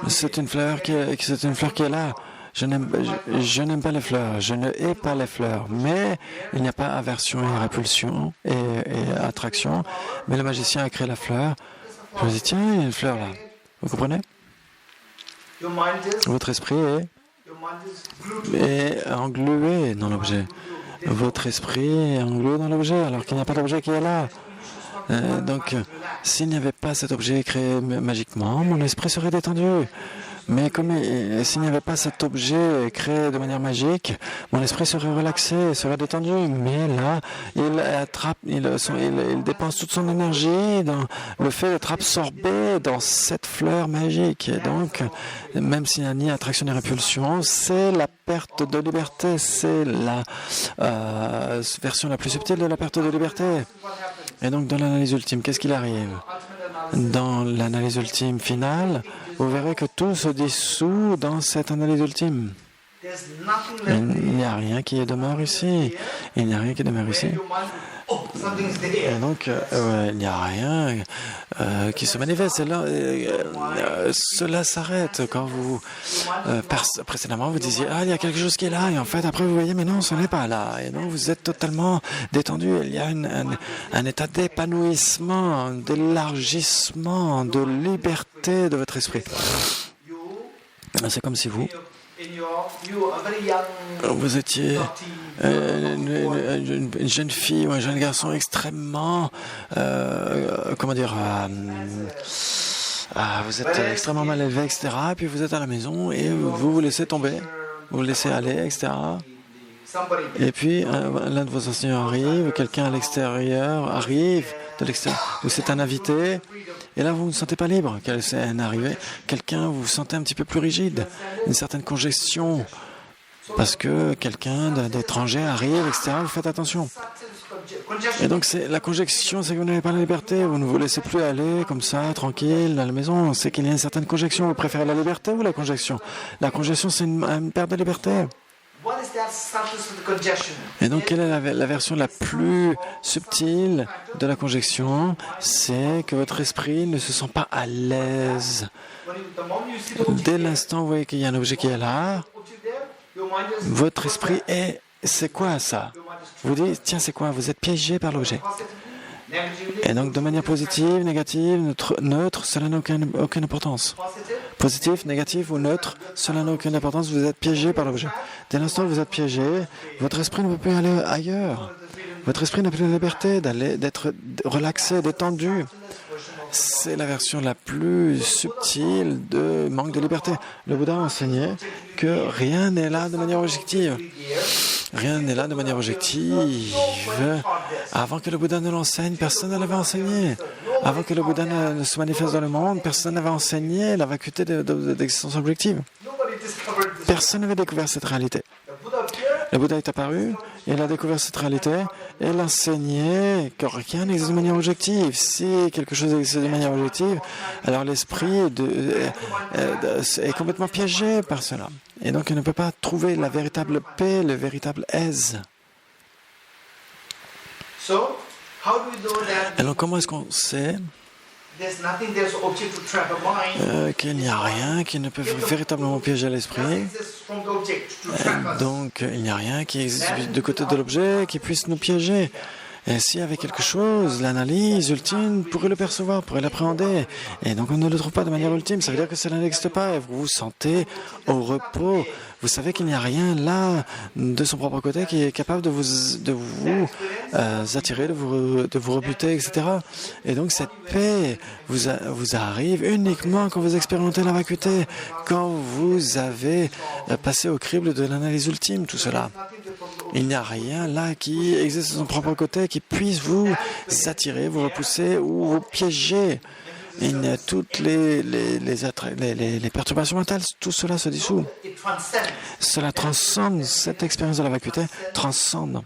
c'est une fleur qui est là. Je n'aime pas les fleurs, je ne hais pas les fleurs, mais il n'y a pas aversion et répulsion et attraction. Mais le magicien a créé la fleur. Je me dis, tiens, il y a une fleur là. Vous comprenez? Votre esprit est englué dans l'objet. Votre esprit est englué dans l'objet, alors qu'il n'y a pas d'objet qui est là. Donc, s'il n'y avait pas cet objet créé magiquement, mon esprit serait détendu. Mais s'il n'y avait pas cet objet créé de manière magique, mon esprit serait relaxé, serait détendu. Mais là, il dépense toute son énergie dans le fait d'être absorbé dans cette fleur magique. Et donc, même s'il n'y a ni attraction ni répulsion, c'est la perte de liberté. C'est la version la plus subtile de la perte de liberté. Et donc, dans l'analyse ultime, qu'est-ce qu'il arrive? Dans l'analyse ultime finale, vous verrez que tout se dissout dans cette analyse ultime. Il n'y a rien qui demeure ici. Il n'y a rien qui demeure ici. Et donc, il n'y a rien qui se manifeste. Là, cela s'arrête quand vous... précédemment, vous disiez « Ah, il y a quelque chose qui est là ». Et en fait, après, vous voyez « Mais non, ce n'est pas là ». Et donc, vous êtes totalement détendu. Il y a un état d'épanouissement, d'élargissement, de liberté de votre esprit. C'est comme si vous étiez une jeune fille ou un jeune garçon extrêmement, vous êtes extrêmement mal élevé, etc. Et puis vous êtes à la maison et vous vous laissez tomber, vous vous laissez aller, etc. Et puis, l'un de vos enseignants arrive, quelqu'un à l'extérieur arrive, de l'extérieur, ou c'est un invité, et là, vous ne vous sentez pas libre. C'est un arrivé, quelqu'un, vous vous sentez un petit peu plus rigide, une certaine congestion, parce que quelqu'un d'étranger arrive, etc., vous faites attention. Et donc, la conjection, c'est que vous n'avez pas la liberté, vous ne vous laissez plus aller comme ça, tranquille, à la maison. C'est qu'il y a une certaine conjection. Vous préférez la liberté ou la conjection? La conjection, c'est une perte de liberté. Et donc, quelle est la version la plus subtile de la conjection? C'est que votre esprit ne se sent pas à l'aise. Dès l'instant où vous voyez qu'il y a un objet qui est là, votre esprit est... C'est quoi ça? Vous dites, tiens, c'est quoi? Vous êtes piégé par l'objet. Et donc, de manière positive, négative, neutre, cela n'a aucune importance. Positif, négatif ou neutre, cela n'a aucune importance, vous êtes piégé par l'objet. Dès l'instant où vous êtes piégé, votre esprit ne peut plus aller ailleurs. Votre esprit n'a plus la liberté d'être relaxé, détendu. C'est la version la plus subtile de manque de liberté. Le Bouddha a enseigné que rien n'est là de manière objective. Rien n'est là de manière objective. Avant que le Bouddha ne l'enseigne, personne ne l'avait enseigné. Avant que le Bouddha ne se manifeste dans le monde, personne n'avait enseigné la vacuité d'existence objective. Personne n'avait découvert cette réalité. Le Bouddha est apparu, il a découvert cette réalité, et il a enseigné que rien n'existe de manière objective. Si quelque chose existe de manière objective, alors l'esprit est complètement piégé par cela. Et donc il ne peut pas trouver la véritable paix, le véritable aise. Alors comment est-ce qu'on sait qu'il n'y a rien qui ne peut véritablement piéger l'esprit? Donc, il n'y a rien qui existe du côté de l'objet qui puisse nous piéger. Et s'il y avait quelque chose, l'analyse ultime pourrait le percevoir, pourrait l'appréhender. Et donc, on ne le trouve pas de manière ultime. Ça veut dire que cela n'existe pas et vous vous sentez au repos. Vous savez qu'il n'y a rien là, de son propre côté, qui est capable de vous attirer, de vous rebuter, etc. Et donc, cette paix vous arrive uniquement quand vous expérimentez la vacuité, quand vous avez passé au crible de l'analyse ultime, tout cela. Il n'y a rien là qui existe de son propre côté qui puisse vous attirer, vous repousser ou vous piéger. Il y a toutes les perturbations mentales, tout cela se dissout. Cela transcende, cette expérience de la vacuité transcende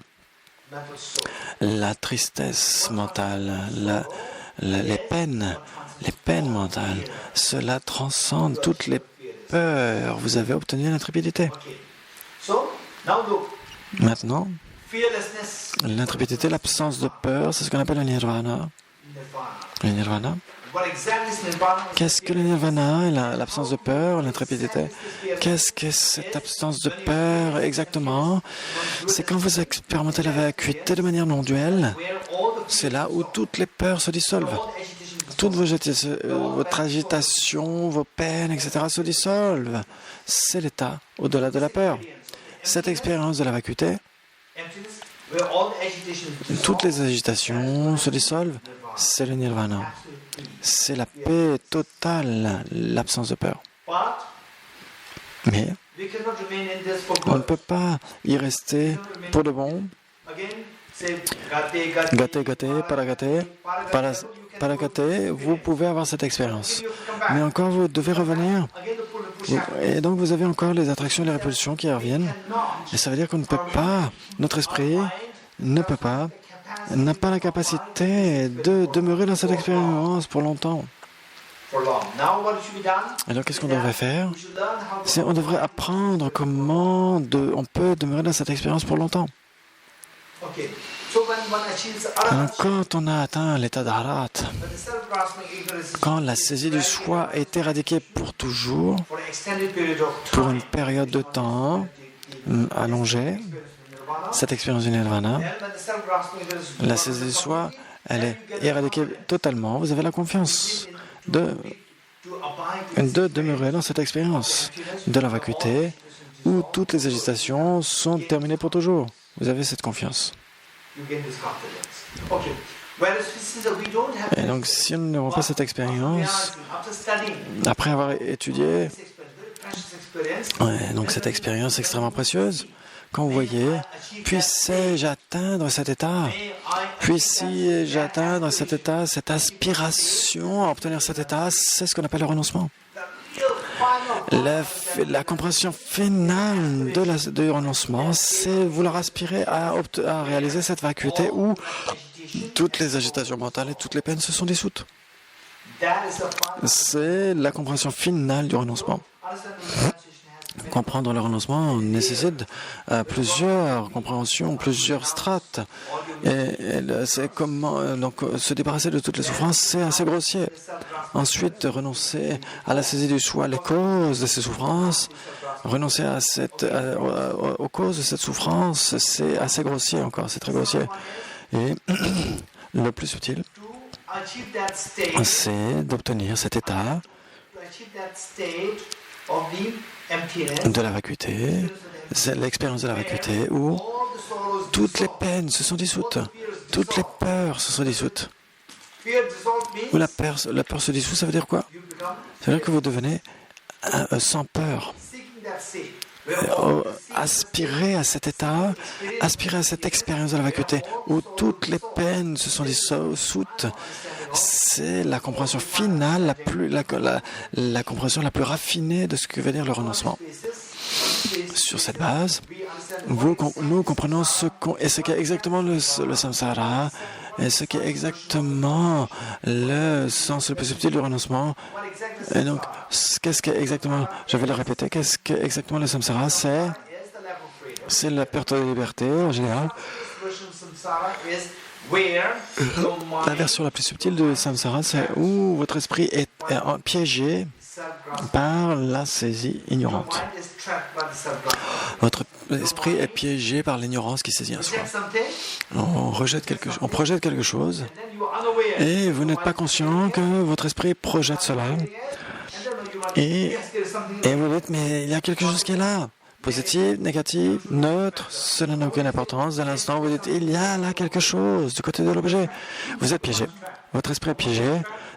la tristesse mentale, les peines mentales. Cela transcende toutes les peurs. Vous avez obtenu l'intrépidité. Maintenant, l'intrépidité, l'absence de peur, c'est ce qu'on appelle le nirvana. Le nirvana. Qu'est-ce que le nirvana et l'absence de peur, l'intrépidité? Qu'est-ce que cette absence de peur exactement? C'est quand vous expérimentez la vacuité de manière non-duelle, c'est là où toutes les peurs se dissolvent. Toute votre agitation, vos peines, etc. se dissolvent. C'est l'état au-delà de la peur. Cette expérience de la vacuité, toutes les agitations se dissolvent, c'est le nirvana. C'est la paix totale, l'absence de peur. Mais on ne peut pas y rester pour de bon. Gâté, paragate, vous pouvez avoir cette expérience. Mais encore, vous devez revenir. Et donc, vous avez encore les attractions et les répulsions qui reviennent. Et ça veut dire qu'on ne peut pas, notre esprit n'a pas la capacité de demeurer dans cette expérience pour longtemps. Alors, qu'est-ce qu'on devrait faire? On devrait apprendre comment on peut demeurer dans cette expérience pour longtemps. Alors, quand on a atteint l'état d'Arat, quand la saisie du soi est éradiquée pour toujours, pour une période de temps allongée, cette expérience du nirvana, la saisie du soi, elle est éradiquée totalement. Vous avez la confiance de demeurer dans cette expérience de la vacuité où toutes les agitations sont terminées pour toujours. Vous avez cette confiance. Et donc, si nous n'avons pas cette expérience, après avoir étudié, donc cette expérience extrêmement précieuse, quand vous voyez, puissais-je atteindre cet état? Puissais-je atteindre cet état? Cette aspiration à obtenir cet état, c'est ce qu'on appelle le renoncement. La compréhension finale du renoncement, c'est vouloir aspirer à réaliser cette vacuité où toutes les agitations mentales et toutes les peines se sont dissoutes. C'est la compréhension finale du renoncement. Comprendre le renoncement nécessite plusieurs compréhensions, plusieurs strates. Et c'est comment donc se débarrasser de toutes les souffrances, c'est assez grossier. Ensuite, renoncer à la saisie du soi, les causes de ces souffrances, renoncer à aux causes de cette souffrance, c'est assez grossier encore, c'est très grossier. Et le plus subtil, c'est d'obtenir cet état de la vacuité, c'est l'expérience de la vacuité où toutes les peines se sont dissoutes, toutes les peurs se sont dissoutes. Où la peur se dissout, ça veut dire quoi? Ça veut dire que vous devenez sans peur. Aspirer à cet état, aspirer à cette expérience de la vacuité où toutes les peines se sont dissoutes, c'est la compréhension finale, la compréhension la plus raffinée de ce que veut dire le renoncement. Sur cette base, nous comprenons ce qu'est exactement le samsara et ce qu'est exactement le sens le plus subtil du renoncement. Et donc, qu'est-ce qu'est exactement, je vais le répéter, qu'est-ce qu'est exactement le samsara? C'est la perte de liberté en général. La version la plus subtile de samsara, c'est où votre esprit est piégé par la saisie ignorante. Votre esprit est piégé par l'ignorance qui saisit un soi. On projette quelque chose et vous n'êtes pas conscient que votre esprit projette cela. Et vous dites, mais il y a quelque chose qui est là. Positif, négatif, neutre, cela n'a aucune importance. Dès l'instant, vous dites, il y a là quelque chose du côté de l'objet. Vous êtes piégé. Votre esprit est piégé.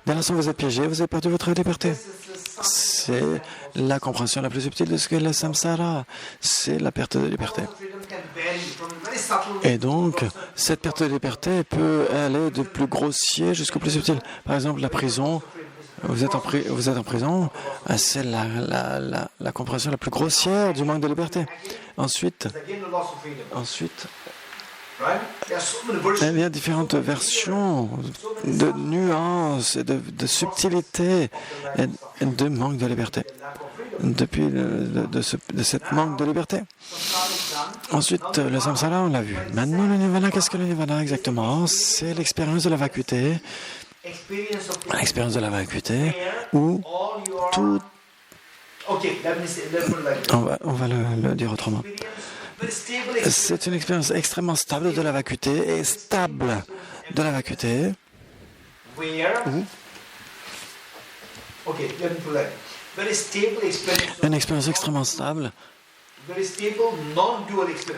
Dès l'instant où vous êtes piégé, vous avez perdu votre liberté. C'est la compréhension la plus subtile de ce qu'est le samsara. C'est la perte de liberté. Et donc, cette perte de liberté peut aller du plus grossier jusqu'au plus subtil. Par exemple, la prison. Vous êtes en prison, c'est la compréhension la plus grossière du manque de liberté. Ensuite, il y a différentes versions de nuances, de subtilité et de manque de liberté. Depuis de cette manque de liberté. Ensuite, le samsara, on l'a vu. Maintenant, le nirvana, qu'est-ce que le nirvana exactement? C'est l'expérience de la vacuité. L'expérience de la vacuité où tout... On va le dire autrement. C'est une expérience extrêmement stable de la vacuité et stable de la vacuité où une expérience extrêmement stable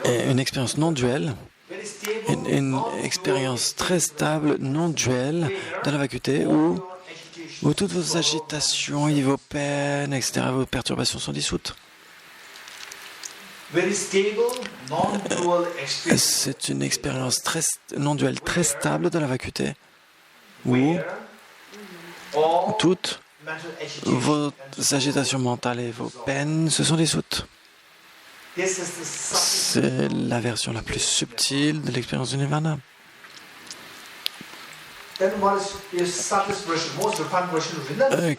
et une expérience non duelle. Une expérience très stable, non duelle, de la vacuité, où toutes vos agitations et vos peines, etc., vos perturbations sont dissoutes. C'est une expérience non duelle, très stable de la vacuité, où toutes vos agitations mentales et vos peines se sont dissoutes. C'est la version la plus subtile de l'expérience du nirvana.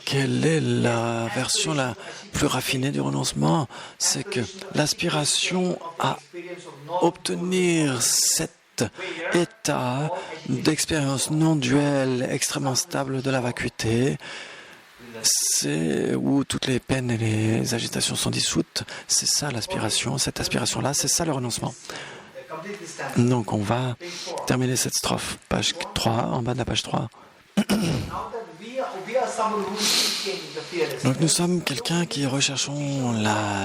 Quelle est la version la plus raffinée du renoncement? C'est que l'aspiration à obtenir cet état d'expérience non duelle extrêmement stable de la vacuité, c'est où toutes les peines et les agitations sont dissoutes. C'est ça l'aspiration, cette aspiration-là, c'est ça le renoncement. Donc on va terminer cette strophe, page 3, en bas de la page 3. Donc nous sommes quelqu'un qui recherchons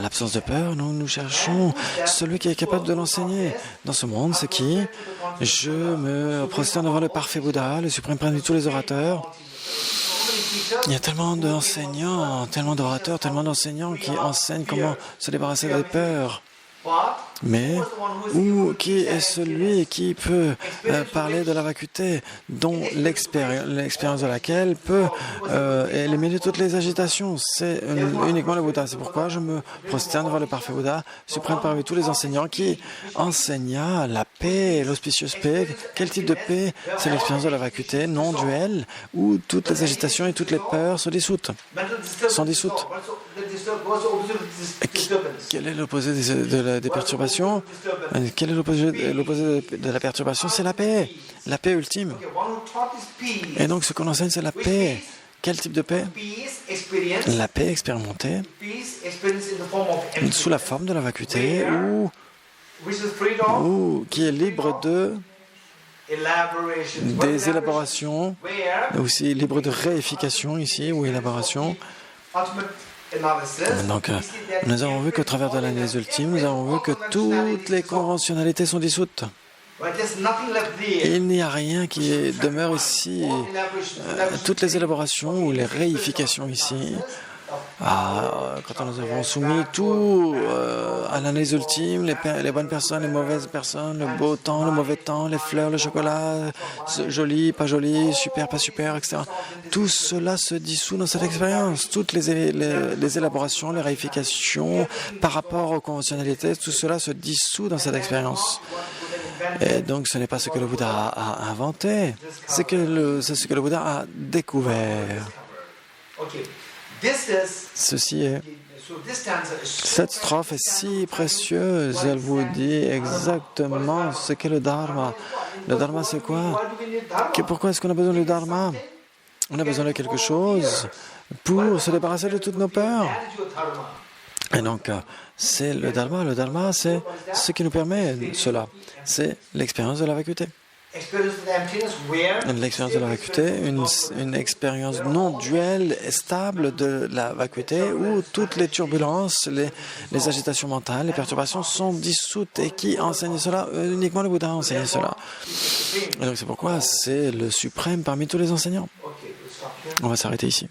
l'absence de peur, nous cherchons celui qui est capable de l'enseigner. Dans ce monde, c'est qui? Je me prosterne devant le parfait Bouddha, le suprême prince de tous les orateurs. Il y a tellement d'enseignants, tellement d'orateurs, tellement d'enseignants qui enseignent comment se débarrasser des peurs. Mais qui est celui qui peut parler de la vacuité, dont l'expérience de laquelle peut éliminer toutes les agitations? C'est uniquement le Bouddha. C'est pourquoi je me prosterne devant le parfait Bouddha, suprême parmi tous les enseignants, qui enseigna la paix, l'auspicieuse paix. Quel type de paix? C'est l'expérience de la vacuité non duelle, où toutes les agitations et toutes les peurs sont dissoutes. Quel est l'opposé des perturbations? Quel est l'opposé de la perturbation? C'est la paix ultime. Et donc ce qu'on enseigne, c'est la paix. Quel type de paix? La paix expérimentée sous la forme de la vacuité, ou qui est libre des élaborations, aussi libre de réification ici, ou élaboration. Donc, nous avons vu qu'au travers de l'analyse ultime, nous avons vu que toutes les conventionnalités sont dissoutes. Il n'y a rien qui demeure ici. Toutes les élaborations ou les réifications ici, quand nous avons soumis tout à l'analyse ultime, les bonnes personnes, les mauvaises personnes, le beau temps, le mauvais temps, les fleurs, le chocolat, joli, pas joli, super, pas super, etc. Tout cela se dissout dans cette expérience. Toutes les élaborations, les réifications par rapport aux conventionnalités, tout cela se dissout dans cette expérience. Et donc ce n'est pas ce que le Bouddha a inventé, c'est ce que le Bouddha a découvert. Cette strophe est si précieuse, elle vous dit exactement ce qu'est le Dharma. Le Dharma, c'est quoi? Pourquoi est-ce qu'on a besoin du Dharma? On a besoin de quelque chose pour se débarrasser de toutes nos peurs. Et donc, c'est le Dharma. Le Dharma, c'est ce qui nous permet cela. C'est l'expérience de la vacuité. L'expérience de la vacuité, une expérience non duelle et stable de la vacuité, où toutes les turbulences, les agitations mentales, les perturbations sont dissoutes. Et qui enseigne cela? Uniquement le Bouddha enseigne cela. Et donc c'est pourquoi c'est le suprême parmi tous les enseignants. On va s'arrêter ici.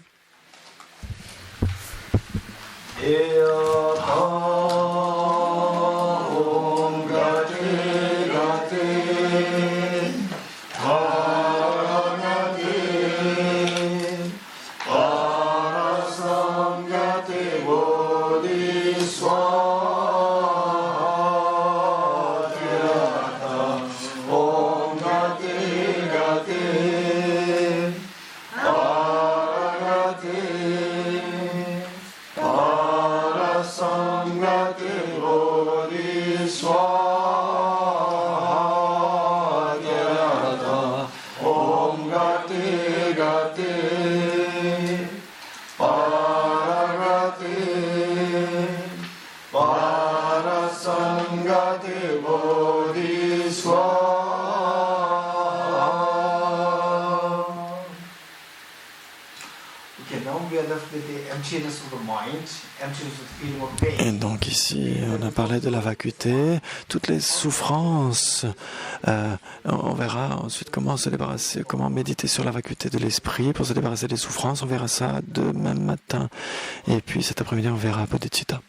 Et donc ici, on a parlé de la vacuité, toutes les souffrances. On verra ensuite comment se débarrasser, comment méditer sur la vacuité de l'esprit pour se débarrasser des souffrances. On verra ça demain matin. Et puis cet après-midi, on verra Bodhicitta.